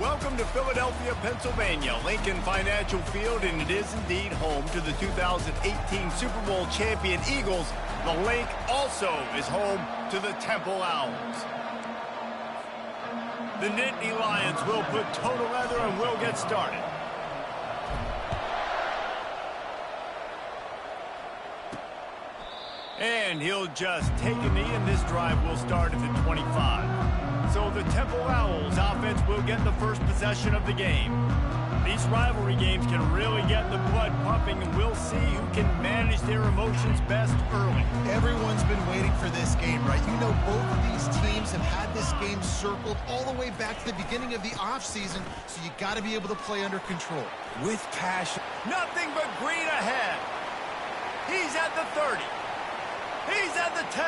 Welcome to Philadelphia, Pennsylvania, Lincoln Financial Field, and it is indeed home to the 2018 Super Bowl champion Eagles. The link also is home to the Temple Owls. The Nittany Lions will put toe to leather and will get started. And he'll just take a knee, and this drive will start at the 25. So the Temple Owls offense will get the first possession of the game. These rivalry games can really get the blood pumping, and we'll see who can manage their emotions best early. Everyone's been waiting for this game, right? You know, both of these teams have had this game circled all the way back to the beginning of the offseason, so you got to be able to play under control. With passion. Nothing but green ahead. He's at the 30. He's at the 10.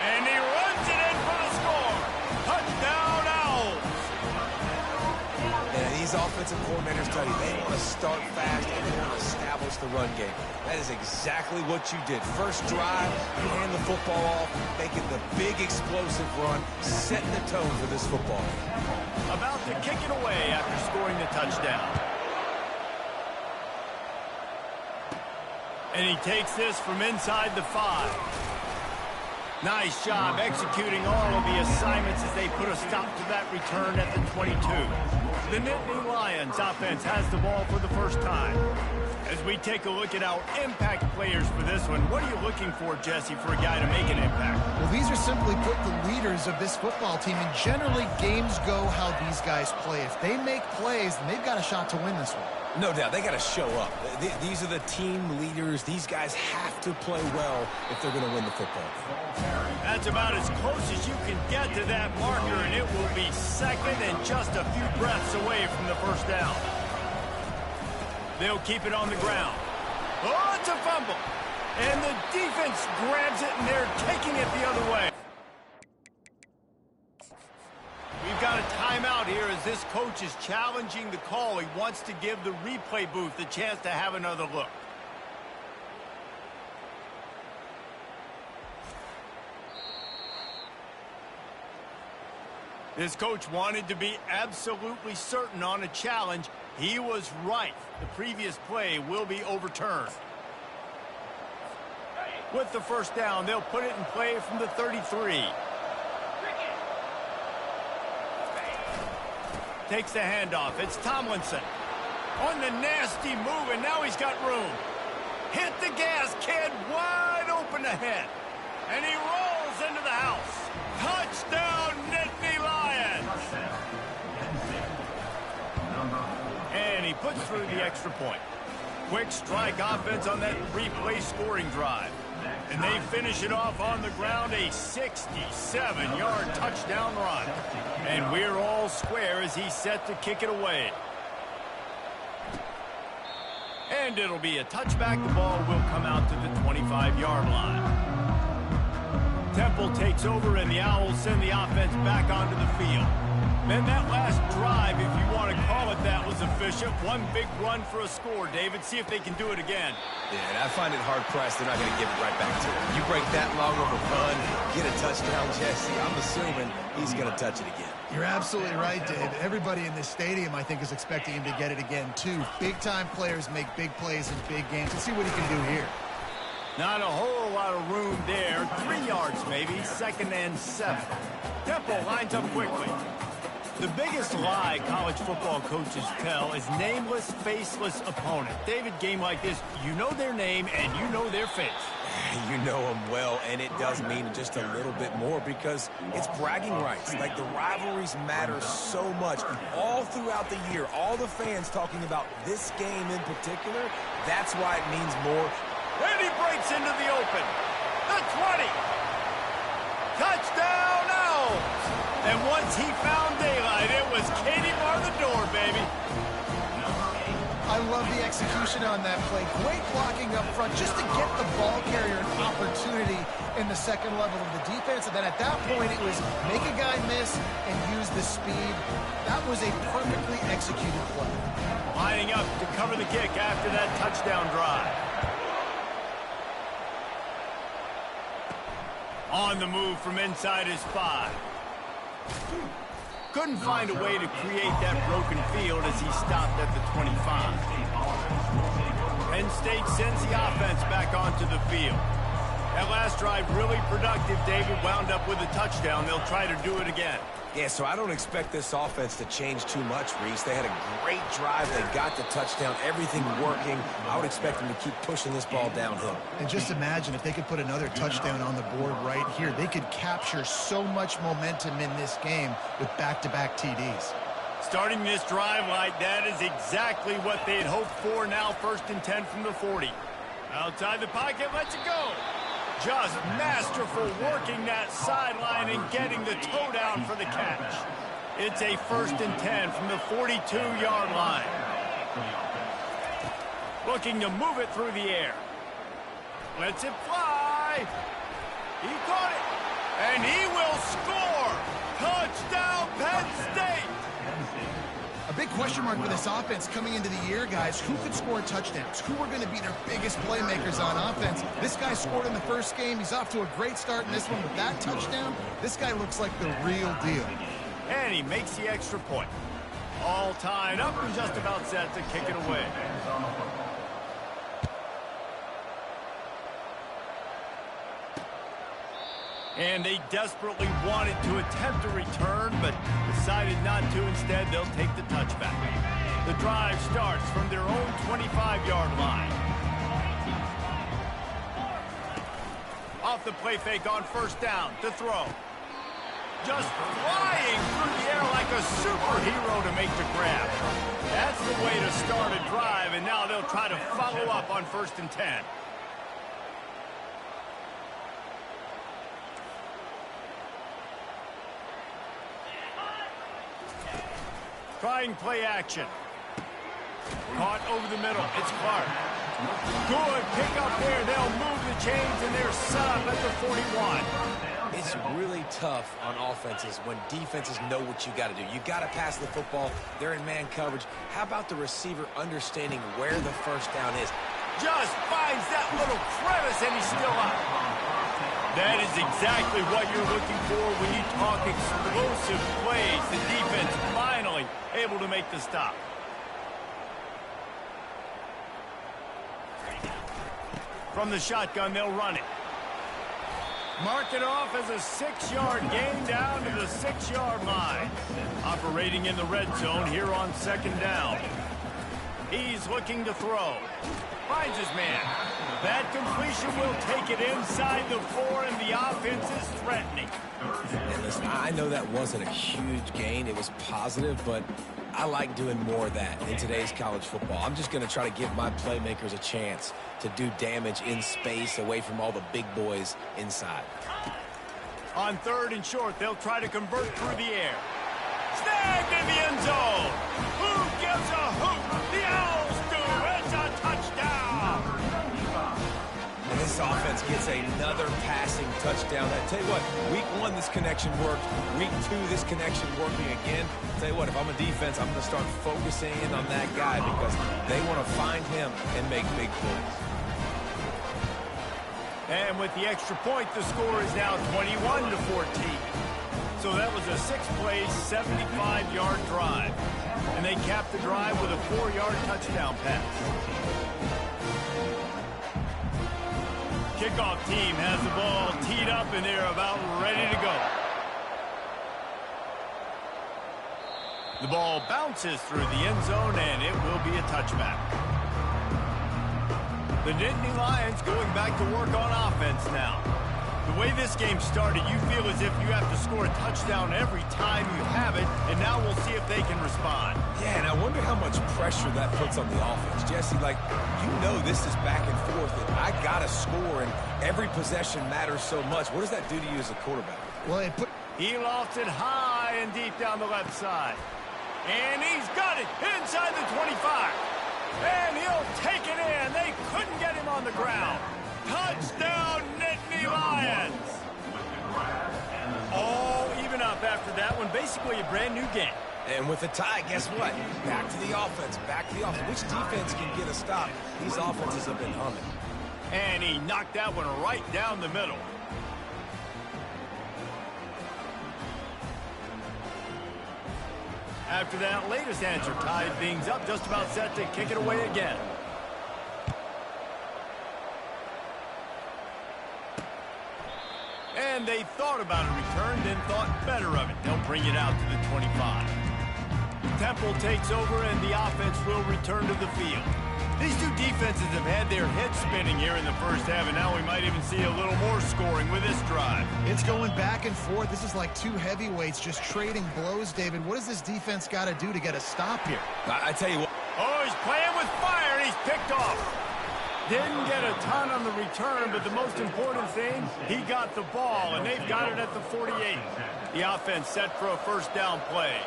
And he runs it in for the score. Touchdown, Owls. And these offensive coordinators tell you they want to start fast and they want to establish the run game. That is exactly what you did. First drive, you hand the football off, making the big explosive run, setting the tone for this football game. About to kick it away after scoring the touchdown. And he takes this from inside the 5. Nice job executing all of the assignments as they put a stop to that return at the 22. The Nittany Lions offense has the ball for the first time. As we take a look at our impact players for this one, what are you looking for, Jesse, for a guy to make an impact? Well, these are simply put the leaders of this football team, and generally games go how these guys play. If they make plays, then they've got a shot to win this one. No doubt, they got to show up. These are the team leaders. These guys have to play well if they're going to win the football game. That's about as close as you can get to that marker, and it will be second and just a few breaths away from the first down. They'll keep it on the ground. Oh, it's a fumble. And the defense grabs it, and they're taking it the other way. We've got a timeout here as this coach is challenging the call. He wants to give the replay booth a chance to have another look. This coach wanted to be absolutely certain on a challenge. He was right. The previous play will be overturned. With the first down, they'll put it in play from the 33. Takes the handoff. It's Tomlinson. On the nasty move, and now he's got room. Hit the gas, kid. Wide open ahead. And he rolls into the house. Touchdown, Nittany Lions. And he puts through the extra point. Quick strike offense on that three-play scoring drive. And they finish it off on the ground, a 67-yard touchdown run. And we're all square as he's set to kick it away. And it'll be a touchback. The ball will come out to the 25-yard line. Temple takes over, and the Owls send the offense back onto the field. Then that last drive, if you want to call it that, was efficient. One big run for a score, David. See if they can do it again. Yeah, and I find it hard-pressed they're not going to give it right back to him. You break that long of a run, get a touchdown, Jesse, I'm assuming he's going to touch it again. You're absolutely right, Dave. Everybody in this stadium, I think, is expecting him to get it again, too. Big-time players make big plays in big games. Let's see what he can do here. Not a whole lot of room there. 3 yards, maybe. 2nd and 7. Temple lines up quickly. The biggest lie college football coaches tell is nameless, faceless opponent. David, game like this, you know their name and you know their face. You know them well, and it does mean just a little bit more because it's bragging rights. Like, the rivalries matter so much. All throughout the year, all the fans talking about this game in particular, that's why it means more. And he breaks into the open. The 20. Touchdown, Owls. And once he found daylight, it was Katie bar the door, baby. I love the execution on that play. Great blocking up front just to get the ball carrier an opportunity in the second level of the defense. And then at that point, it was make a guy miss and use the speed. That was a perfectly executed play. Lining up to cover the kick after that touchdown drive. On the move from inside his 5. Couldn't find a way to create that broken field as he stopped at the 25. Penn State sends the offense back onto the field. That last drive really productive. David wound up with a touchdown. They'll try to do it again. Yeah, so I don't expect this offense to change too much, Reese. They had a great drive. They got the touchdown, everything working. I would expect them to keep pushing this ball downhill. And just imagine if they could put another touchdown on the board right here. They could capture so much momentum in this game with back-to-back TDs. Starting this drive like that is exactly what they'd hoped for. Now 1st and 10 from the 40. Outside the pocket, lets it go. Just masterful working that sideline and getting the toe down for the catch. It's a 1st and 10 from the 42-yard line. Looking to move it through the air. Lets it fly. He caught it. And he will score. Touchdown, Penn State. A big question mark for this offense coming into the year, guys. Who could score touchdowns? Who are going to be their biggest playmakers on offense? This guy scored in the first game. He's off to a great start in this one with that touchdown. This guy looks like the real deal. And he makes the extra point. All tied up and just about set to kick it away. And they desperately wanted to attempt a return, but decided not to. Instead, they'll take the touchback. The drive starts from their own 25-yard line. Off the play fake on 1st down to throw. Just flying through the air like a superhero to make the grab. That's the way to start a drive, and now they'll try to follow up on 1st and 10. Trying play action. Caught over the middle. It's Clark. Good pick up there. They'll move the chains, and they're set up at the 41. It's really tough on offenses when defenses know what you got to do. You got to pass the football. They're in man coverage. How about the receiver understanding where the 1st down is? Just finds that little crevice, and he's still up. That is exactly what you're looking for when you talk explosive plays. The defense finally able to make the stop. From the shotgun, they'll run it. Mark it off as a 6-yard gain down to the 6-yard line. Operating in the red zone here on 2nd down. He's looking to throw. Finds his man. That completion will take it inside the 4, and the offense is threatening. And listen, I know that wasn't a huge gain. It was positive, but I like doing more of that in today's college football. I'm just going to try to give my playmakers a chance to do damage in space away from all the big boys inside. On 3rd and short, they'll try to convert through the air. Snagged in the end zone. Who gives a hoot? The Owls do. It's a touchdown. And this offense gets another passing touchdown. I tell you what, week 1, this connection worked. Week 2, this connection working again. I tell you what, if I'm a defense, I'm going to start focusing in on that guy because they want to find him and make big plays. And with the extra point, the score is now 21-14. So that was a 6-play, 75-yard drive. And they capped the drive with a 4-yard touchdown pass. Kickoff team has the ball teed up, and they're about ready to go. The ball bounces through the end zone, and it will be a touchback. The Nittany Lions going back to work on offense now. The way this game started, you feel as if you have to score a touchdown every time you have it, and now we'll see if they can respond. Yeah, and I wonder how much pressure that puts on the offense. Jesse, like, you know this is back and forth, and I got to score, and every possession matters so much. What does that do to you as a quarterback? Well, He lofts it high and deep down the left side. And he's got it inside the 25. And he'll take it in. They couldn't get him on the ground. Touchdown, Nittany Lions. All even up after that one. Basically a brand new game. And with a tie, guess what? Back to the offense. Back to the offense. Which defense can get a stop? These offenses have been humming. And he knocked that one right down the middle. After that latest answer tied things up, just about set to kick it away again. And they thought about a return, then thought better of it. They'll bring it out to the 25. Temple takes over, and the offense will return to the field. These two defenses have had their heads spinning here in the first half, and now we might even see a little more scoring with this drive. It's going back and forth. This is like two heavyweights just trading blows, David. What does this defense got to do to get a stop here? I tell you what. Oh, he's playing with fire, and he's picked off. Didn't get a ton on the return, but the most important thing, he got the ball, and they've got it at the 48. The offense set for a first down play.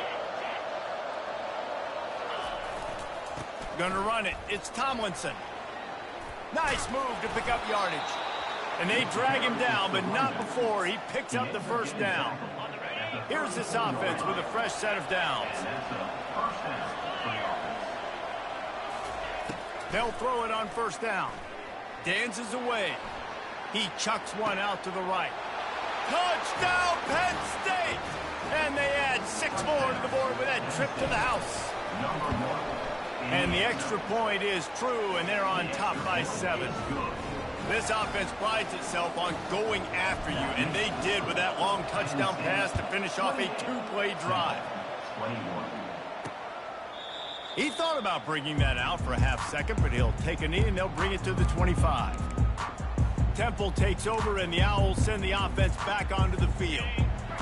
Gonna run it. It's Tomlinson. Nice move to pick up yardage. And they drag him down, but not before he picks up the first down. Here's this offense with a fresh set of downs. They'll throw it on first down. Dances away. He chucks one out to the right. Touchdown, Penn State! And they add 6 more to the board with that trip to the house. And the extra point is true, and they're on top by 7. This offense prides itself on going after you, and they did with that long touchdown pass to finish off a 2-play drive. He thought about bringing that out for a half second, but he'll take a knee, and they'll bring it to the 25. Temple takes over, and the Owls send the offense back onto the field.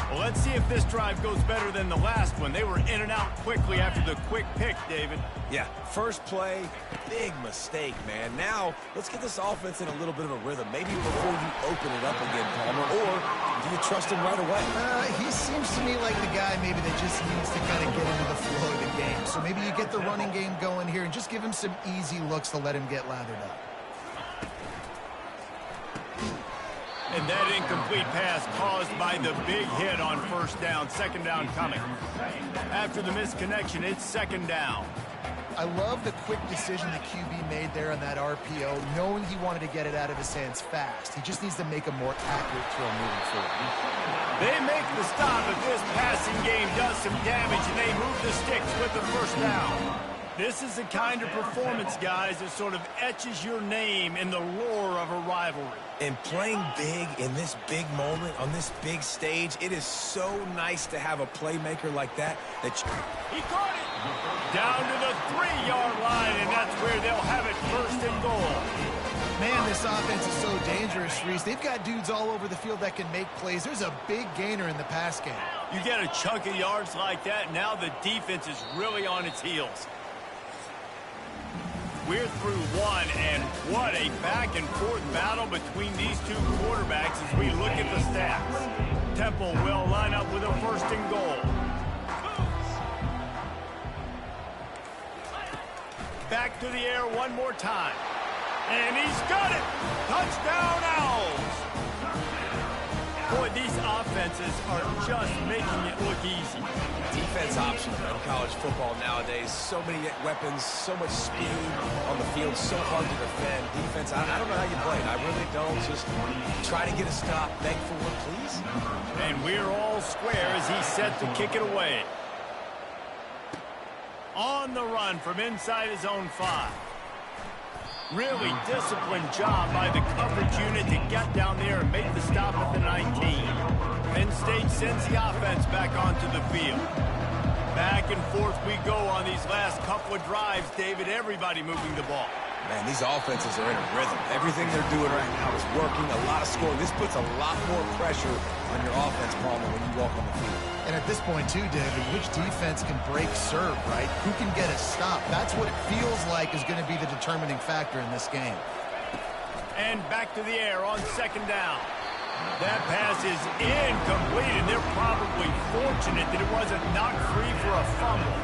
Well, let's see if this drive goes better than the last one. They were in and out quickly after the quick pick, David. Yeah, first play, big mistake, man. Now, let's get this offense in a little bit of a rhythm. Maybe before you open it up again, Palmer, or do you trust him right away? He seems to me like the guy maybe that just needs to kind of get into the flow of the game. So maybe you get the running game going here and just give him some easy looks to let him get lathered up. And that incomplete pass caused by the big hit on first down. Second down coming. After the misconnection, it's second down. I love the quick decision the QB made there on that RPO, knowing he wanted to get it out of his hands fast. He just needs to make a more accurate throw moving forward. They make the stop, but this passing game does some damage, and they move the sticks with the first down. This is the kind of performance, guys, that sort of etches your name in the lore of a rivalry. And playing big in this big moment, on this big stage, it is so nice to have a playmaker like that. He caught it! Down to the 3-yard line, and that's where they'll have it first and goal. Man, this offense is so dangerous, Reese. They've got dudes all over the field that can make plays. There's a big gainer in the pass game. You get a chunk of yards like that, now the defense is really on its heels. We're through one, and what a back-and-forth battle between these two quarterbacks as we look at the stats. Temple will line up with a first and goal. Back to the air one more time. And he's got it! Touchdown, Owls! Boy, these offenses are just making it look easy. Defense optional in college football nowadays. So many weapons, so much speed on the field, so hard to defend. Defense, I don't know how you play it. I really don't. Just try to get a stop, beg for one, please. And we're all square as he's set to kick it away. On the run from inside his own 5. Really disciplined job by the coverage unit to get down there and make the stop at the 19. Penn State sends the offense back onto the field. Back and forth we go on these last couple of drives, David. Everybody moving the ball. Man, these offenses are in a rhythm. Everything they're doing right now is working. A lot of scoring. This puts a lot more pressure on your offense, Palmer, when you walk on the field. And at this point, too, David, which defense can break serve, right? Who can get a stop? That's what it feels like is going to be the determining factor in this game. And back to the air on second down. That pass is incomplete, and they're probably fortunate that it wasn't knocked free for a fumble.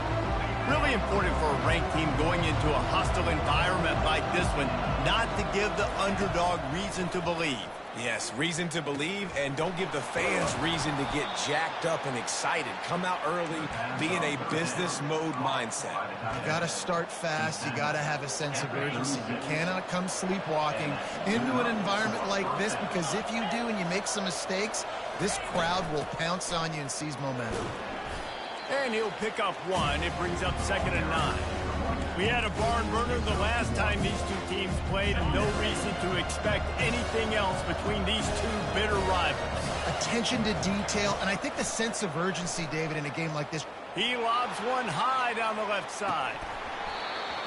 Really important for a ranked team going into a hostile environment like this one, not to give the underdog reason to believe. Yes, reason to believe, and don't give the fans reason to get jacked up and excited. Come out early, be in a business mode mindset. You got to start fast. You got to have a sense of urgency. You cannot come sleepwalking into an environment like this, because if you do and you make some mistakes, this crowd will pounce on you and seize momentum. And he'll pick up one. It brings up 2nd and 9. We had a barn burner the last time these two teams played, and no reason to expect anything else between these two bitter rivals. Attention to detail, and I think the sense of urgency, David, in a game like this. He lobs one high down the left side.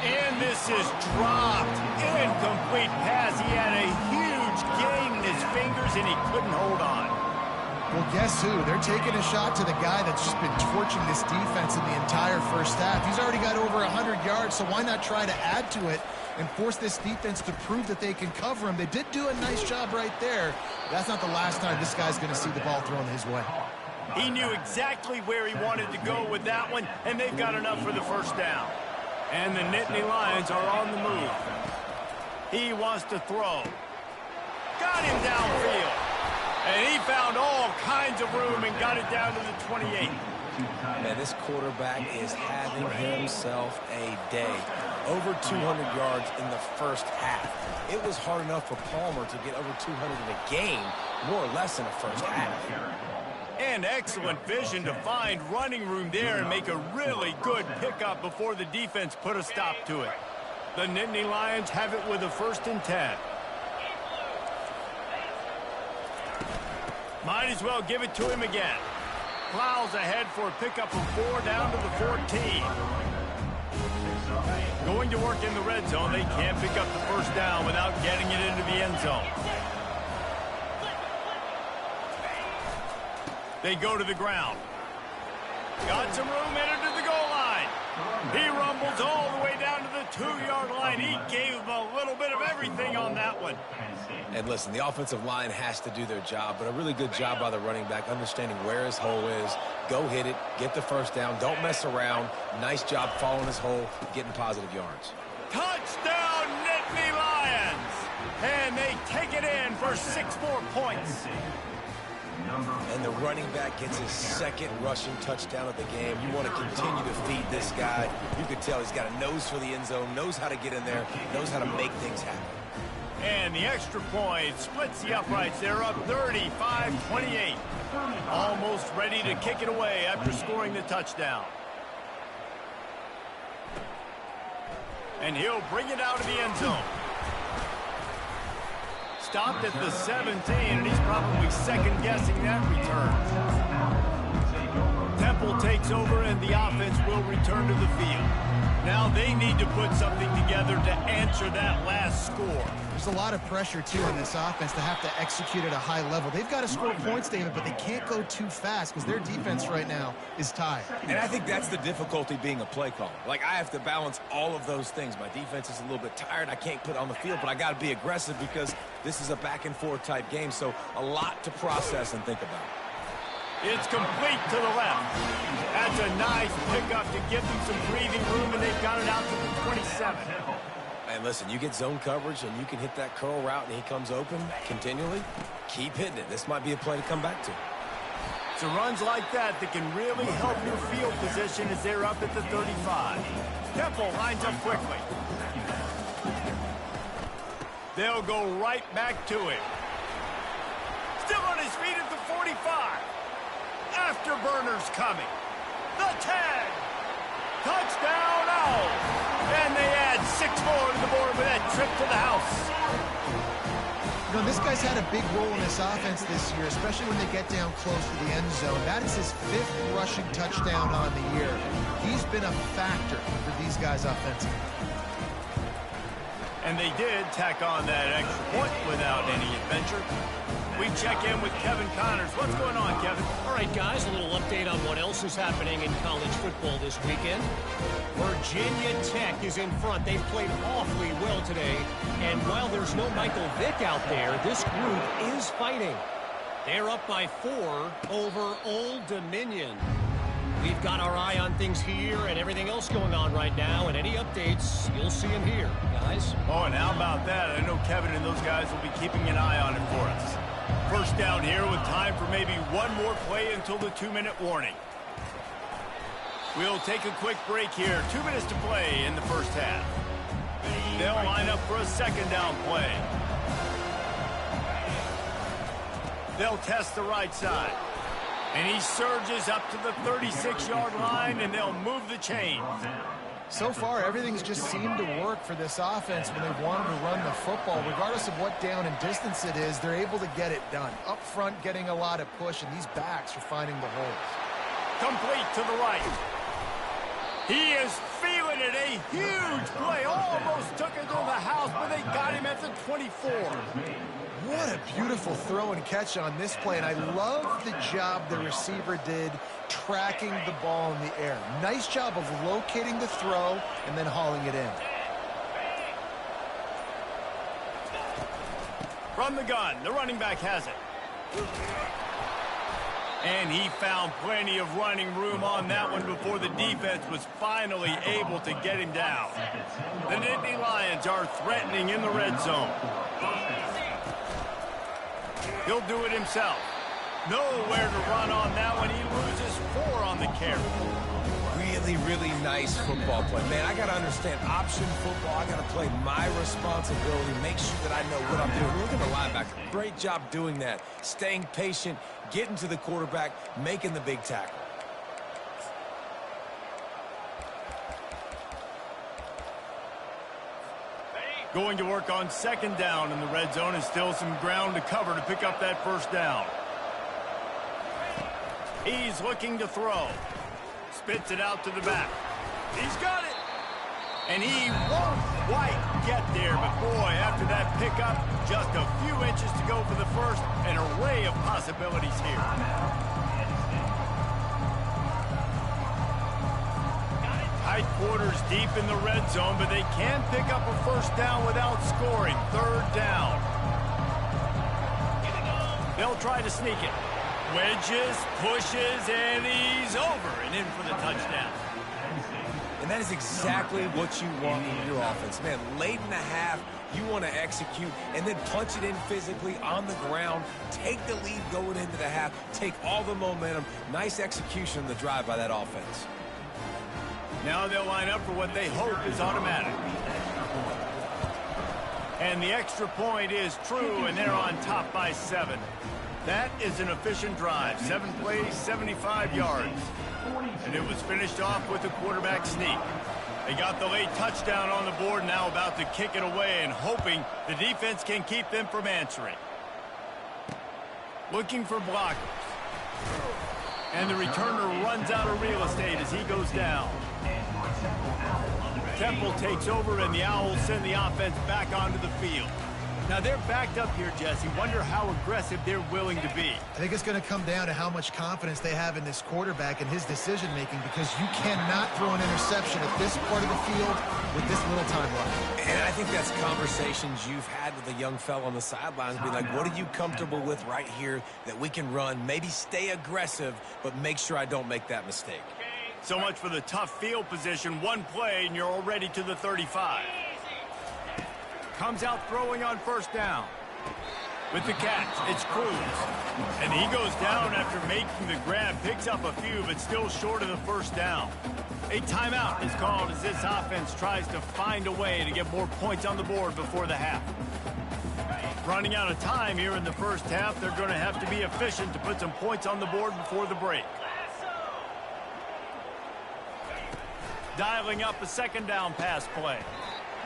And this is dropped. Incomplete pass. He had a huge gain in his fingers, and he couldn't hold on. Well, guess who? They're taking a shot to the guy that's just been torching this defense in the entire first half. He's already got over 100 yards, so why not try to add to it and force this defense to prove that they can cover him? They did do a nice job right there. That's not the last time this guy's going to see the ball thrown his way. He knew exactly where he wanted to go with that one, and they've got enough for the first down. And the Nittany Lions are on the move. He wants to throw. Got him downfield. And he found all kinds of room and got it down to the 28. Man, this quarterback is having himself a day. Over 200 yards in the first half. It was hard enough for Palmer to get over 200 in a game, more or less in the first half. And excellent vision to find running room there and make a really good pickup before the defense put a stop to it. The Nittany Lions have it with a 1st and 10. Might as well give it to him again. Plows ahead for a pickup of 4 down to the 14. Going to work in the red zone. They can't pick up the first down without getting it into the end zone. They go to the ground. Got some room, entered to the goal line. He rumbles all the way down to the 2-yard line. He gave him a little bit of everything on that one. And listen, the offensive line has to do their job, but a really good job by the running back, understanding where his hole is. Go hit it, get the first down, don't mess around. Nice job following his hole, getting positive yards. Touchdown, Nittany Lions! And they take it in for 6 more points. And the running back gets his 2nd rushing touchdown of the game. You want to continue to feed this guy. You can tell he's got a nose for the end zone, knows how to get in there, knows how to make things happen. And the extra point splits the uprights. They're up 35-28. Almost ready to kick it away after scoring the touchdown. And he'll bring it out of the end zone. Stopped at the 17, and he's probably second-guessing that return. Temple takes over, and the offense will return to the field. Now they need to put something together to answer that last score. There's a lot of pressure, too, on this offense to have to execute at a high level. They've got to score points, David, but they can't go too fast because their defense right now is tied. And I think that's the difficulty being a play caller. Like, I have to balance all of those things. My defense is a little bit tired. I can't put on the field, but I got to be aggressive because this is a back-and-forth type game, so a lot to process and think about. It's complete to the left. That's a nice pickup to give them some breathing room, and they've got it out to the 27. And listen, you get zone coverage, and you can hit that curl route, and he comes open continually. Keep hitting it. This might be a play to come back to. It's runs like that that can really help your field position as they're up at the 35. Temple lines up quickly. They'll go right back to him. Still on his feet at the 45. Afterburners coming. The 10. Touchdown, Owls. And they add 6 more to the board with that trip to the house. You know, this guy's had a big role in this offense this year, especially when they get down close to the end zone. That is his 5th rushing touchdown on the year. He's been a factor for these guys offensively. And they did tack on that extra point without any adventure. We check in with Kevin Connors. What's going on, Kevin? All right, guys, a little update on what else is happening in college football this weekend. Virginia Tech is in front. They've played awfully well today. And while there's no Michael Vick out there, this group is fighting. They're up by 4 over Old Dominion. We've got our eye on things here and everything else going on right now, and any updates, you'll see them here, guys. Oh, and how about that? I know Kevin and those guys will be keeping an eye on it for us. First down here with time for maybe one more play until the 2-minute warning. We'll take a quick break here. 2 minutes to play in the first half. They'll line up for a 2nd down play. They'll test the right side. And he surges up to the 36-yard line, and they'll move the chains. So far, everything's just seemed to work for this offense when they wanted to run the football. Regardless of what down and distance it is, they're able to get it done. Up front, getting a lot of push, and these backs are finding the holes. Complete to the right. He is feeling it. A huge play. Almost took it to the house, but they got him at the 24. What a beautiful throw and catch on this play, and I love the job the receiver did tracking the ball in the air. Nice job of locating the throw and then hauling it in. From the gun, the running back has it. And he found plenty of running room on that one before the defense was finally able to get him down. The Nittany Lions are threatening in the red zone. He'll do it himself. Nowhere to run on that one. He loses 4 on the carry. Really, really nice football play. Man, I got to understand option football. I got to play my responsibility, make sure that I know what I'm doing. Look at the linebacker. Great job doing that. Staying patient, getting to the quarterback, making the big tackle. Going to work on second down in the red zone, and still some ground to cover to pick up that first down. He's looking to throw. Spits it out to the back. He's got it. And he won't quite get there, but boy, after that pickup, just a few inches to go for the first. An array of possibilities here. Tight quarters deep in the red zone, but they can pick up a first down without scoring. Third down. They'll try to sneak it. Wedges, pushes, and he's over and in for the touchdown. And that is exactly what you want from your offense. Man, late in the half, you want to execute and then punch it in physically on the ground. Take the lead going into the half. Take all the momentum. Nice execution on the drive by that offense. Now they'll line up for what they hope is automatic. And the extra point is true, and they're on top by 7. That is an efficient drive. 7 plays, 75 yards. And it was finished off with a quarterback sneak. They got the late touchdown on the board, now about to kick it away and hoping the defense can keep them from answering. Looking for blockers. And the returner runs out of real estate as he goes down. Temple takes over, and the Owls send the offense back onto the field. Now they're backed up here, Jesse. Wonder how aggressive they're willing to be. I think it's going to come down to how much confidence they have in this quarterback and his decision-making, because you cannot throw an interception at this part of the field with this little time left. And I think that's conversations you've had with a young fella on the sidelines. Be like, what are you comfortable with right here that we can run? Maybe stay aggressive, but make sure I don't make that mistake. So much for the tough field position. One play, and you're already to the 35. Comes out throwing on first down. With the catch, it's Cruz. And he goes down after making the grab. Picks up a few, but still short of the first down. A timeout is called as this offense tries to find a way to get more points on the board before the half. Running out of time here in the first half, they're going to have to be efficient to put some points on the board before the break. Dialing up a second down pass play.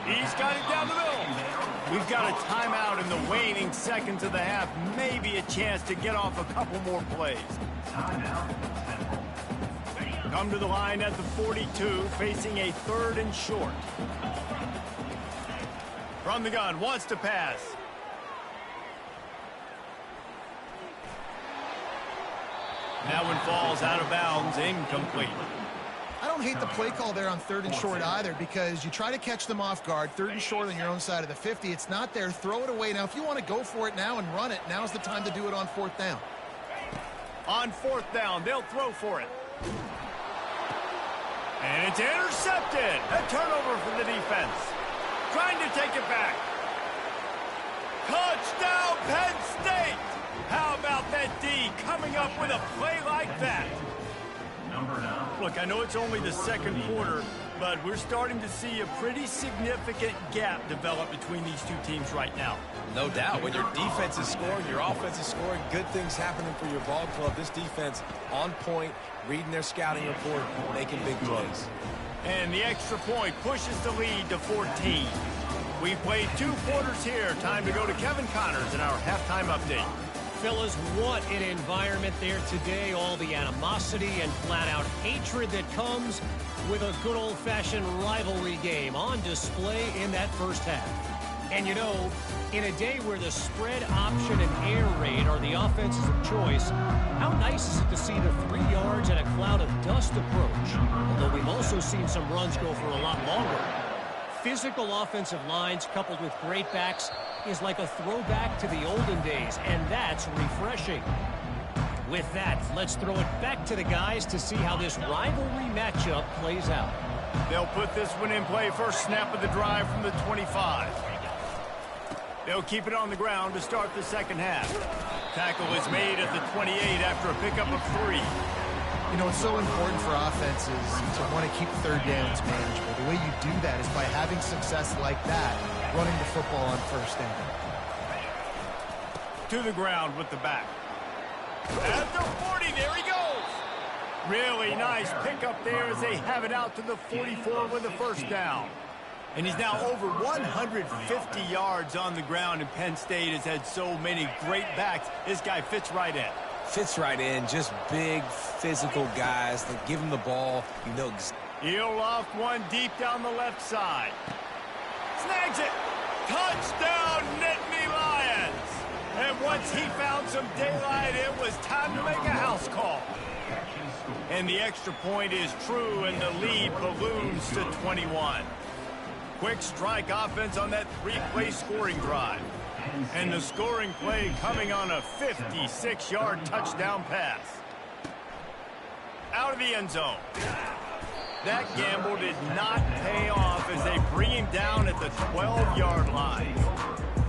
He's got it down the middle. We've got a timeout in the waning seconds of the half. Maybe a chance to get off a couple more plays. Come to the line at the 42, facing a 3rd and short. From the gun, wants to pass. That one falls out of bounds, incomplete. I don't hate the play call there on 3rd and short either, because you try to catch them off guard. 3rd and short on your own side of the 50. It's not there. Throw it away. Now, if you want to go for it now and run it, now's the time to do it on 4th down. On 4th down, they'll throw for it. And it's intercepted. A turnover for the defense. Trying to take it back. Touchdown, Penn State. How about that D coming up with a play like that? Look, I know it's only the second quarter, but we're starting to see a pretty significant gap develop between these two teams right now. No doubt. When your defense is scoring, your offense is scoring, good things happening for your ball club. This defense on point, reading their scouting report, making big plays. And the extra point pushes the lead to 14. We've played 2 quarters here. Time to go to Kevin Connors in our halftime update. Fellas, what an environment there today. All the animosity and flat-out hatred that comes with a good old-fashioned rivalry game on display in that first half. And you know, in a day where the spread option and air raid are the offenses of choice, how nice is it to see the 3 yards and a cloud of dust approach? Although we've also seen some runs go for a lot longer. Physical offensive lines coupled with great backs is like a throwback to the olden days, and that's refreshing. With that, let's throw it back to the guys to see how this rivalry matchup plays out. They'll put this one in play first snap of the drive from the 25. They'll keep it on the ground to start the second half. Tackle is made at the 28 after a pickup of 3. You know, it's so important for offenses to want to keep third downs manageable. The way you do that is by having success like that, running the football on first down. To the ground with the back. At the 40, there he goes. Really nice pickup there as they have it out to the 44 with the first down. And he's now over 150 yards on the ground, and Penn State has had so many great backs. This guy fits right in. Fits right in, just big, physical guys that give him the ball. You know, he'll loft one deep down the left side. Snags it. Touchdown, Nittany Lions. And once he found some daylight, it was time to make a house call. And the extra point is true, and the lead balloons to 21. Quick strike offense on that 3-play scoring drive. And the scoring play coming on a 56-yard touchdown pass. Out of the end zone. That gamble did not pay off as they bring him down at the 12-yard line.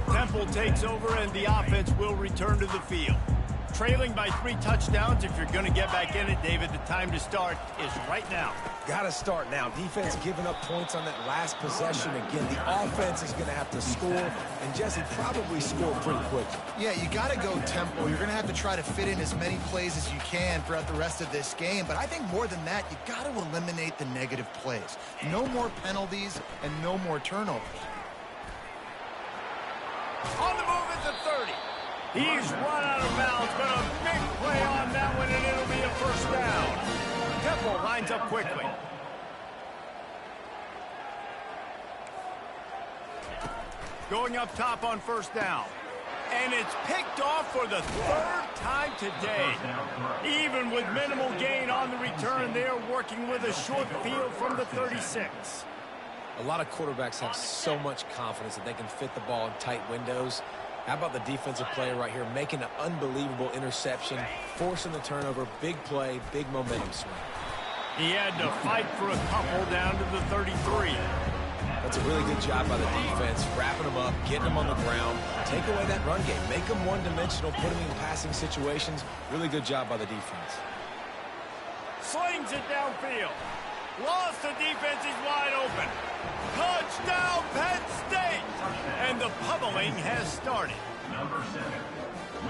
Temple takes over and the offense will return to the field. Trailing by 3 touchdowns, if you're going to get back in it, David, the time to start is right now. Got to start now. Defense giving up points on that last possession. Again, the offense is going to have to score, and Jesse probably score pretty quickly. Yeah, you got to go tempo. You're going to have to try to fit in as many plays as you can throughout the rest of this game. But I think more than that, you got to eliminate the negative plays. No more penalties and no more turnovers. On the move at the 30. He's run out of bounds, but a big play on that one, and it'll be a first down. Temple lines up quickly. Going up top on first down. And it's picked off for the 3rd time today. Even with minimal gain on the return, they're working with a short field from the 36. A lot of quarterbacks have so much confidence that they can fit the ball in tight windows. How about the defensive player right here making an unbelievable interception, forcing the turnover, big play, big momentum swing. He had to fight for a couple down to the 33. That's a really good job by the defense, wrapping them up, getting them on the ground, take away that run game, make them one-dimensional, put them in passing situations. Really good job by the defense. Slings it downfield. Lost the defense, he's wide open. Touchdown, Penn State! And the pummeling has started.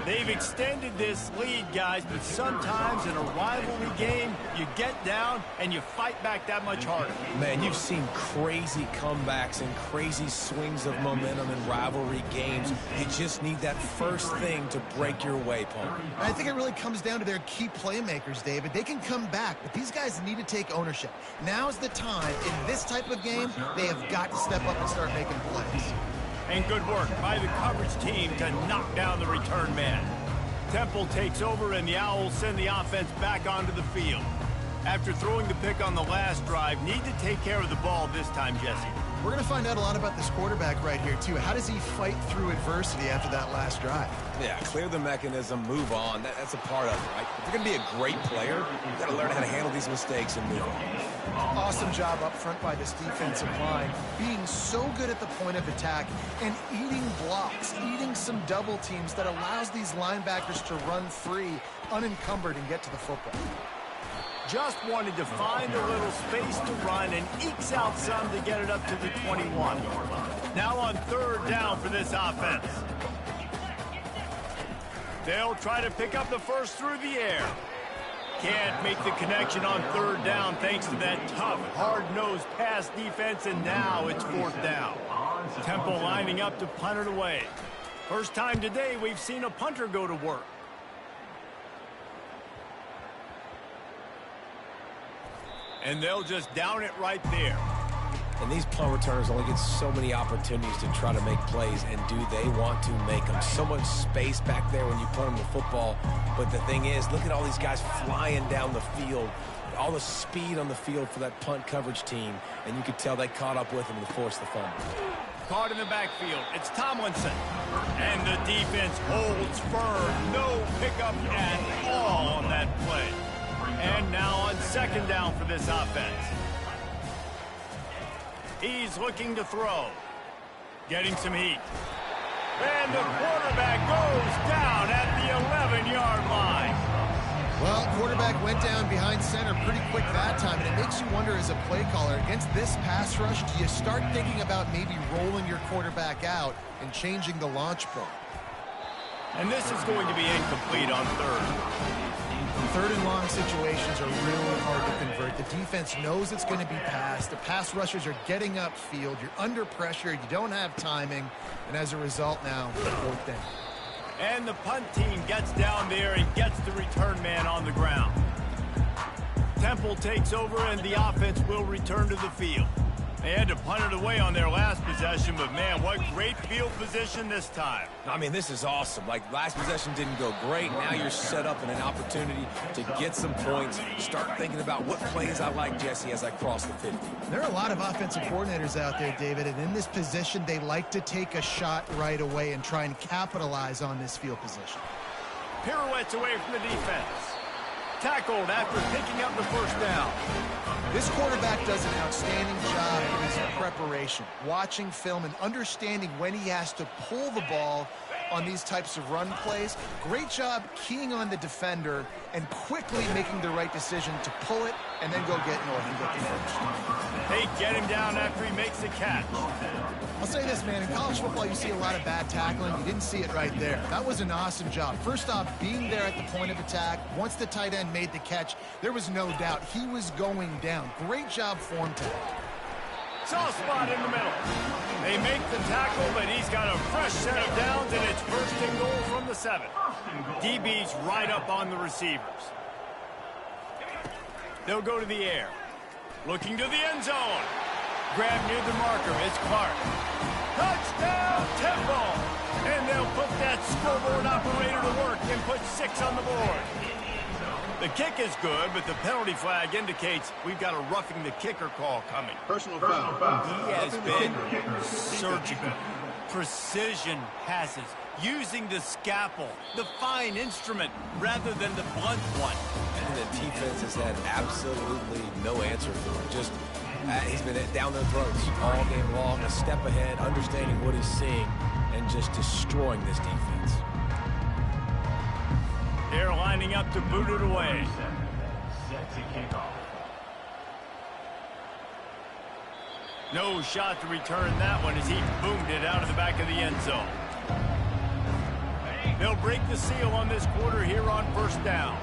They've extended this lead, guys, but sometimes in a rivalry game, you get down and you fight back that much harder. Man, you've seen crazy comebacks and crazy swings of momentum in rivalry games. You just need that first thing to break your way, Paul. I think it really comes down to their key playmakers, David. They can come back, but these guys need to take ownership. Now's the time. In this type of game, they have got to step up and start making plays. And good work by the coverage team to knock down the return man. Temple takes over, and the Owls send the offense back onto the field. After throwing the pick on the last drive, need to take care of the ball this time, Jesse. We're going to find out a lot about this quarterback right here, too. How does he fight through adversity after that last drive? Yeah, clear the mechanism, move on. That's a part of it, right? If you're going to be a great player, you've got to learn how to handle these mistakes and move on. Awesome job up front by this defensive line, being so good at the point of attack and eating blocks, eating some double teams that allows these linebackers to run free, unencumbered, and get to the football. Just wanted to find a little space to run and ekes out some to get it up to the 21. Now on third down for this offense. They'll try to pick up the first through the air. Can't make the connection on third down thanks to that tough, hard-nosed pass defense, and now it's fourth down. Temple lining up to punt it away. First time today we've seen a punter go to work. And they'll just down it right there. And these punt returners only get so many opportunities to try to make plays, and do they want to make them? So much space back there when you punt them the football. But the thing is, look at all these guys flying down the field. All the speed on the field for that punt coverage team. And you could tell they caught up with them to force the fumble. Caught in the backfield. It's Tomlinson. And the defense holds firm. No pickup at all on that play. And now on second down for this offense. He's looking to throw. Getting some heat. And the quarterback goes down at the 11-yard line. Well, quarterback went down behind center pretty quick that time, and it makes you wonder as a play caller, against this pass rush, do you start thinking about maybe rolling your quarterback out and changing the launch point? And this is going to be incomplete on third. Third and long situations are really hard to convert. The defense knows it's going to be passed. The pass rushers are getting upfield. You're under pressure. You don't have timing. And as a result now, fourth down. And the punt team gets down there and gets the return man on the ground. Temple takes over and the offense will return to the field. They had to punt it away on their last possession, but man, what great field position this time. I mean, this is awesome. Like, last possession didn't go great. Now you're set up in an opportunity to get some points. Start thinking about what plays I like, Jesse, as I cross the 50. There are a lot of offensive coordinators out there, David, and in this position, they like to take a shot right away and try and capitalize on this field position. Pirouettes away from the defense. Tackled after picking up the first down. This quarterback does an outstanding job in his preparation, watching film and understanding when he has to pull the ball on these types of run plays. Great job keying on the defender and quickly making the right decision to pull it and then go get north and get the first. They get him down after he makes the catch. I'll say this, man, in college football you see a lot of bad tackling. You didn't see it right there. That was an awesome job. First off, being there at the point of attack. Once the tight end made the catch, there was no doubt he was going down. Great job form tag. Soft spot in the middle. They make the tackle, but he's got a fresh set of downs, and it's first and goal from the 7. DB's right up on the receivers. They'll go to the air. Looking to the end zone. Grab near the marker. It's Clark. Touchdown, Temple! And they'll put that scoreboard operator to work and put 6 on the board. The kick is good, but the penalty flag indicates we've got a roughing the kicker call coming. Personal foul. He has been surgical. Precision passes, using the scalpel, the fine instrument, rather than the blunt one. And the defense has had absolutely no answer for him. Just, he's been down their throats all game long, a step ahead, understanding what he's seeing, and just destroying this defense. They're lining up to boot it away. Set to kick off. No shot to return that one as he boomed it out of the back of the end zone. They'll break the seal on this quarter here on first down.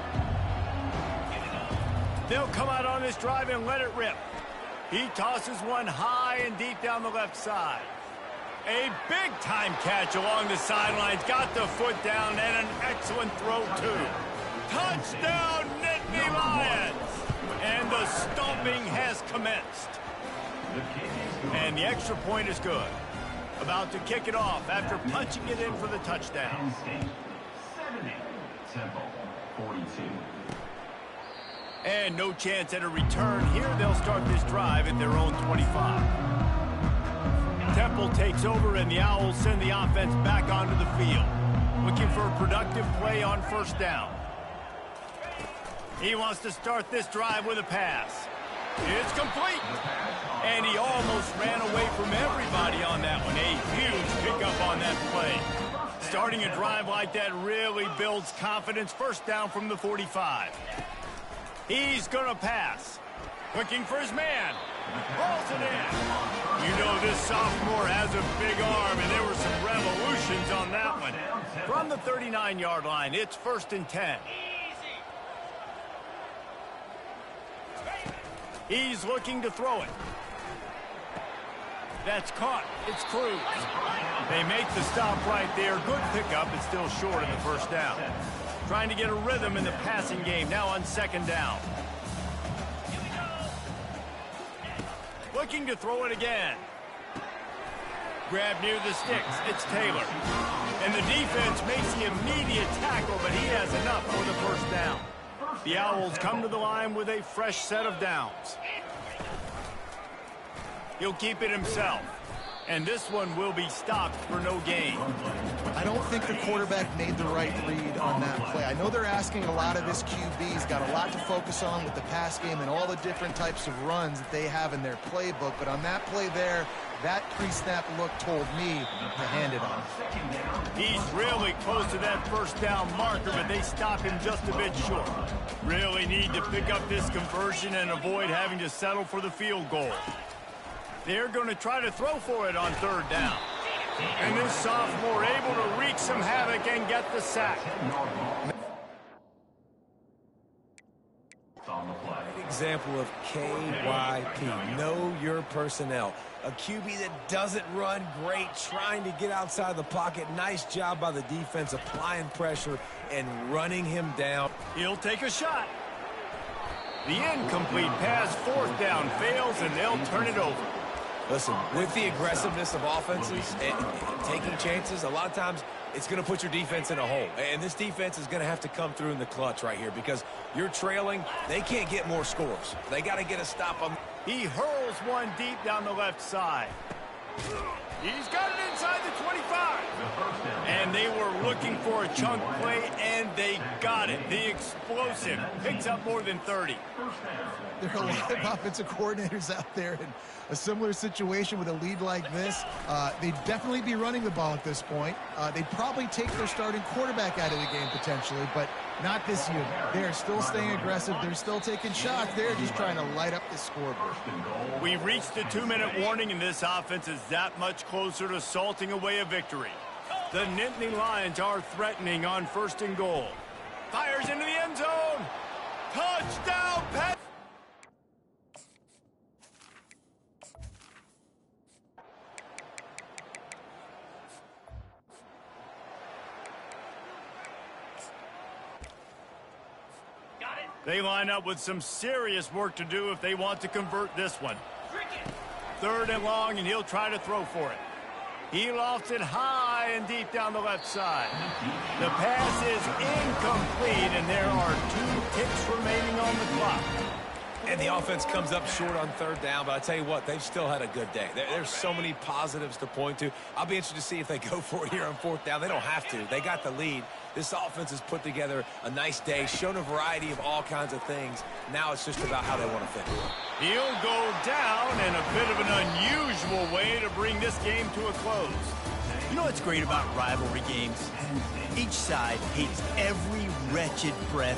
They'll come out on this drive and let it rip. He tosses one high and deep down the left side. A big-time catch along the sidelines. Got the foot down and an excellent throw, too. Touchdown, Nittany Lions! And the stomping has commenced. And the extra point is good. About to kick it off after punching it in for the touchdown. 70. Temple, 42. And no chance at a return here. They'll start this drive at their own 25. Temple takes over, and the Owls send the offense back onto the field. Looking for a productive play on first down. He wants to start this drive with a pass. It's complete. And he almost ran away from everybody on that one. A huge pickup on that play. Starting a drive like that really builds confidence. First down from the 45. He's going to pass. Looking for his man. Rolls it in. You know this sophomore has a big arm, and there were some revolutions on that one. From the 39-yard line, it's 1st and 10. He's looking to throw it. That's caught. It's Cruz. They make the stop right there. Good pickup. It's still short of the first down. Trying to get a rhythm in the passing game now on 2nd down. Looking to throw it again. Grab near the sticks. It's Taylor. And the defense makes the immediate tackle, but he has enough for the first down. The Owls come to the line with a fresh set of downs. He'll keep it himself. And this one will be stopped for no gain. I don't think the quarterback made the right read on that play. I know they're asking a lot of this QB. He's got a lot to focus on with the pass game and all the different types of runs that they have in their playbook. But on that play there, that pre-snap look told me to hand it off. He's really close to that first down marker, but they stop him just a bit short. Really need to pick up this conversion and avoid having to settle for the field goal. They're going to try to throw for it on 3rd down. And this sophomore able to wreak some havoc and get the sack. Example of KYP. Know your personnel. A QB that doesn't run great, trying to get outside the pocket. Nice job by the defense applying pressure and running him down. He'll take a shot. The incomplete pass, 4th down, fails, and they'll turn it over. Listen, with the aggressiveness of offenses and taking chances, a lot of times it's going to put your defense in a hole. And this defense is going to have to come through in the clutch right here because you're trailing. They can't get more scores. They got to get a stop on. He hurls one deep down the left side. He's got it inside the 25. And they were looking for a chunk play, and they got it. The explosive picks up more than 30. There are a lot of offensive coordinators out there in a similar situation with a lead like this. They'd definitely be running the ball at this point. They'd probably take their starting quarterback out of the game potentially, but not this unit. They're still staying aggressive. They're still taking shots. They're just trying to light up the scoreboard. We've reached the 2-minute warning, and this offense is that much closer to salting away a victory. The Nittany Lions are threatening on 1st and goal. Fires into the end zone. Touchdown, pass. They line up with some serious work to do if they want to convert this one. 3rd and long, and he'll try to throw for it. He lofts it high and deep down the left side. The pass is incomplete, and there are 2 ticks remaining on the clock. And the offense comes up short on 3rd down, but I tell you what, they've still had a good day. There's so many positives to point to. I'll be interested to see if they go for it here on 4th down. They don't have to. They got the lead. This offense has put together a nice day, shown a variety of all kinds of things. Now it's just about how they want to finish. He'll go down in a bit of an unusual way to bring this game to a close. You know what's great about rivalry games? Each side hates every wretched breath